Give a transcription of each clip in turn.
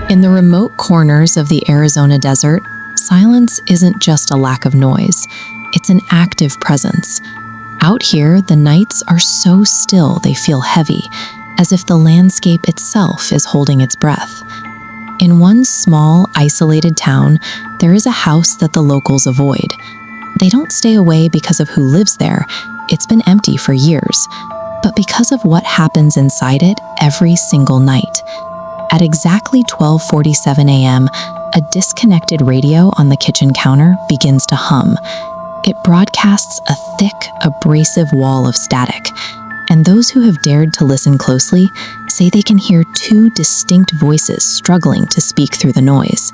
In the remote corners of the Arizona desert, silence isn't just a lack of noise, it's an active presence. Out here, the nights are so still they feel heavy, as if the landscape itself is holding its breath. In one small, isolated town, there is a house that the locals avoid. They don't stay away because of who lives there, it's been empty for years, but because of what happens inside it every single night. At exactly 12:47 a.m., a disconnected radio on the kitchen counter begins to hum. It broadcasts a thick, abrasive wall of static, and those who have dared to listen closely say they can hear two distinct voices struggling to speak through the noise.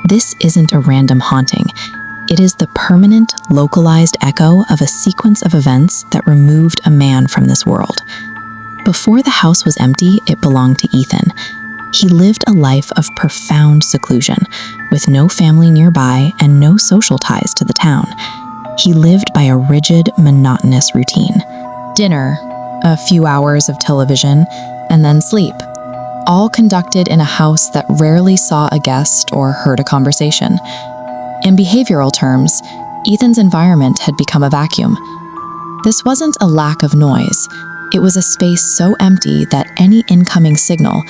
This isn't a random haunting. It is the permanent, localized echo of a sequence of events that removed a man from this world. Before the house was empty, it belonged to Ethan. He lived a life of profound seclusion, with no family nearby and no social ties to the town. He lived by a rigid, monotonous routine. Dinner, a few hours of television, and then sleep. All conducted in a house that rarely saw a guest or heard a conversation. In behavioral terms, Ethan's environment had become a vacuum. This wasn't a lack of noise. It was a space so empty that any incoming signal,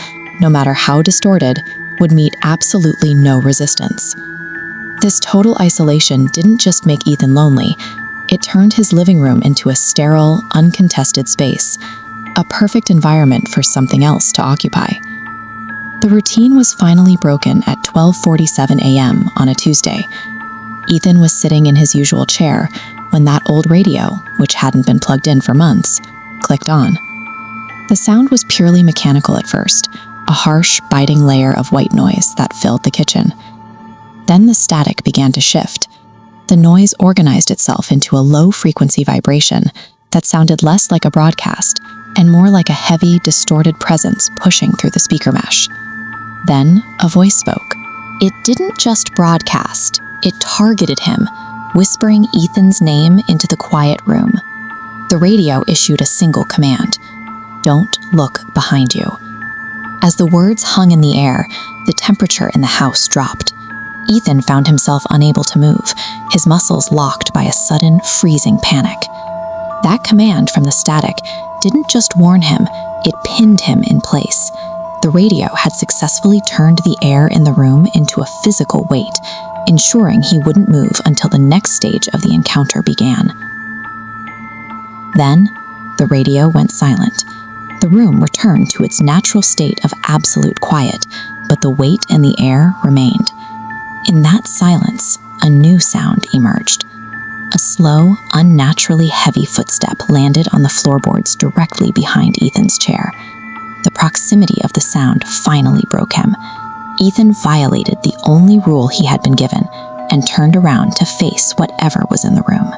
no matter how distorted, would meet absolutely no resistance. This total isolation didn't just make Ethan lonely, it turned his living room into a sterile, uncontested space, a perfect environment for something else to occupy. The routine was finally broken at 12:47 a.m. on a Tuesday. Ethan was sitting in his usual chair when that old radio, which hadn't been plugged in for months, clicked on. The sound was purely mechanical at first, a harsh, biting layer of white noise that filled the kitchen. Then the static began to shift. The noise organized itself into a low-frequency vibration that sounded less like a broadcast and more like a heavy, distorted presence pushing through the speaker mesh. Then a voice spoke. It didn't just broadcast, it targeted him, whispering Ethan's name into the quiet room. The radio issued a single command: "Don't look behind you." As the words hung in the air, the temperature in the house dropped. Ethan found himself unable to move, his muscles locked by a sudden, freezing panic. That command from the static didn't just warn him, it pinned him in place. The radio had successfully turned the air in the room into a physical weight, ensuring he wouldn't move until the next stage of the encounter began. Then, the radio went silent. The room returned to its natural state of absolute quiet, but the weight in the air remained. In that silence, a new sound emerged. A slow, unnaturally heavy footstep landed on the floorboards directly behind Ethan's chair. The proximity of the sound finally broke him. Ethan violated the only rule he had been given and turned around to face whatever was in the room.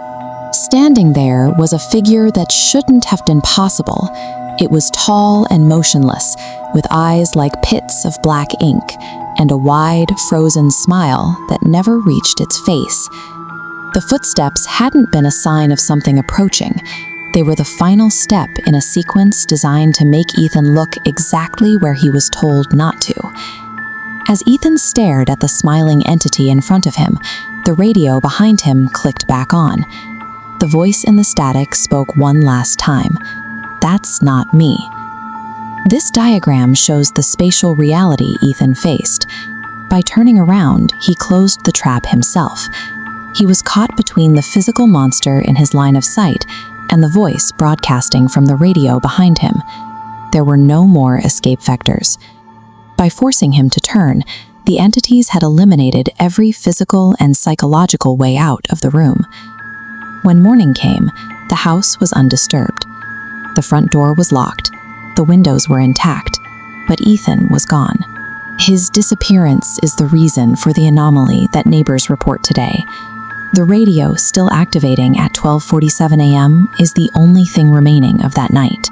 Standing there was a figure that shouldn't have been possible. It was tall and motionless, with eyes like pits of black ink, and a wide, frozen smile that never reached its face. The footsteps hadn't been a sign of something approaching. They were the final step in a sequence designed to make Ethan look exactly where he was told not to. As Ethan stared at the smiling entity in front of him, the radio behind him clicked back on. The voice in the static spoke one last time. "That's not me." This diagram shows the spatial reality Ethan faced. By turning around, he closed the trap himself. He was caught between the physical monster in his line of sight and the voice broadcasting from the radio behind him. There were no more escape vectors. By forcing him to turn, the entities had eliminated every physical and psychological way out of the room. When morning came, the house was undisturbed. The front door was locked, the windows were intact, but Ethan was gone. His disappearance is the reason for the anomaly that neighbors report today. The radio still activating at 12:47 a.m. is the only thing remaining of that night.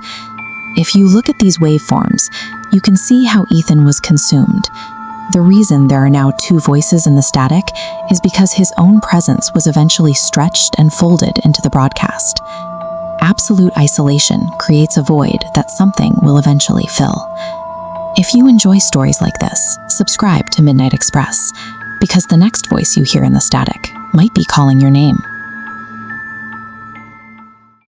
If you look at these waveforms, you can see how Ethan was consumed. The reason there are now two voices in the static is because his own presence was eventually stretched and folded into the broadcast. Absolute isolation creates a void that something will eventually fill. If you enjoy stories like this, subscribe to Midnight Express, because the next voice you hear in the static might be calling your name.